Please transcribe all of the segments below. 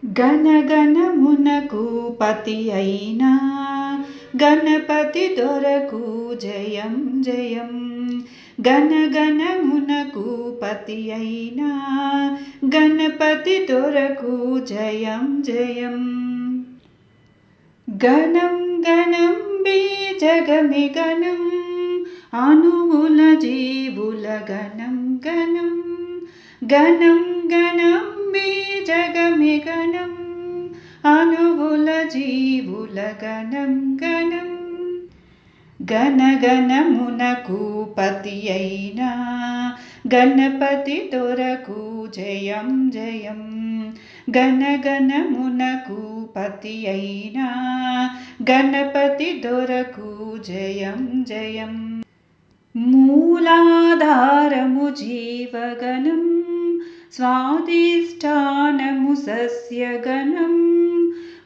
గణగణమునకు పతి అయినా గణపతి దొరకు జయం జయం. గణగణమునకు పతి అయినా గణపతి దొరకు జయం జయం. గణం గణం బీజగమి గణం అణువుల జీవుల గణం గణం. గణం గణం బీజగమి గణం అణువుల జీవుల గణం గణం. గణగణమునకు పతి అయినా గణపతి దొరకు జయం జయం. గణగణమునకు పతి అయినా గణపతి దొరకు జయం జయం. మూలాధారము జీవగణం స్వాధిష్టానము సస్యగణం.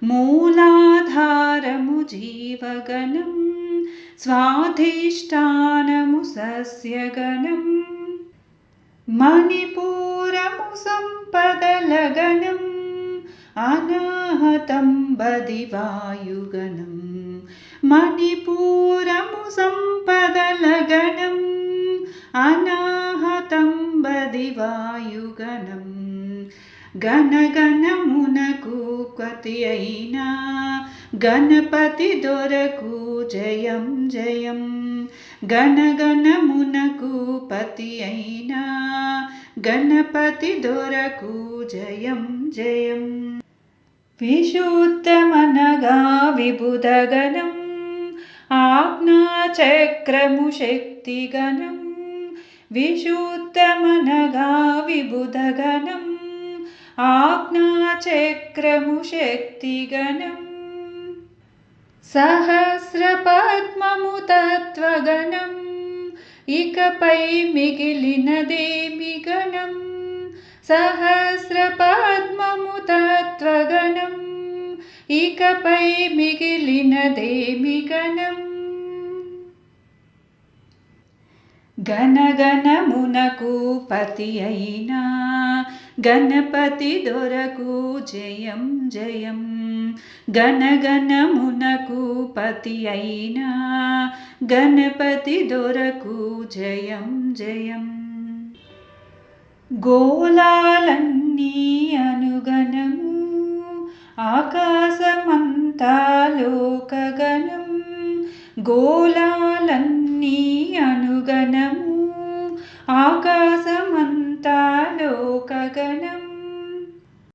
మూలాధారము జీవగణం స్వాధిష్టానము సస్యగణం. మణిపూరము సంపదల గణం అనాహతం బదివాయుగణం. మణిపూరము సంపదల గణం అనాహతం బదివాయుగణం. గణగణమునకు పతి అయినా గణపతి దొరకు జయం జయం. గణగణమునకు పతి అయినా గణపతి దొరకు జయం జయం. విశుద్ధమనగా విబుధగణం ఆజ్ఞాచక్రము శక్తిగణం. విశుద్ధమనగా విబుధగణం ఆజ్ఞాచక్రము శక్తిగణం. సహస్రపద్మము తత్వగణం ఇకపై మిగిలినదేమి గణం. సహస్రపద్మము తత్వగణం ఇకపై మిగిలినదేమి గణం. గణగణమునకు పతి అయినా గణపతి దొరకు జయం జయం. గణగణమునకు పతి అయినా గణపతి దొరకు జయం జయం. గోళాలన్నీ అనుగణము ఆకాశమంతా లోకగణం. గోళాలన్నీ అనుగణము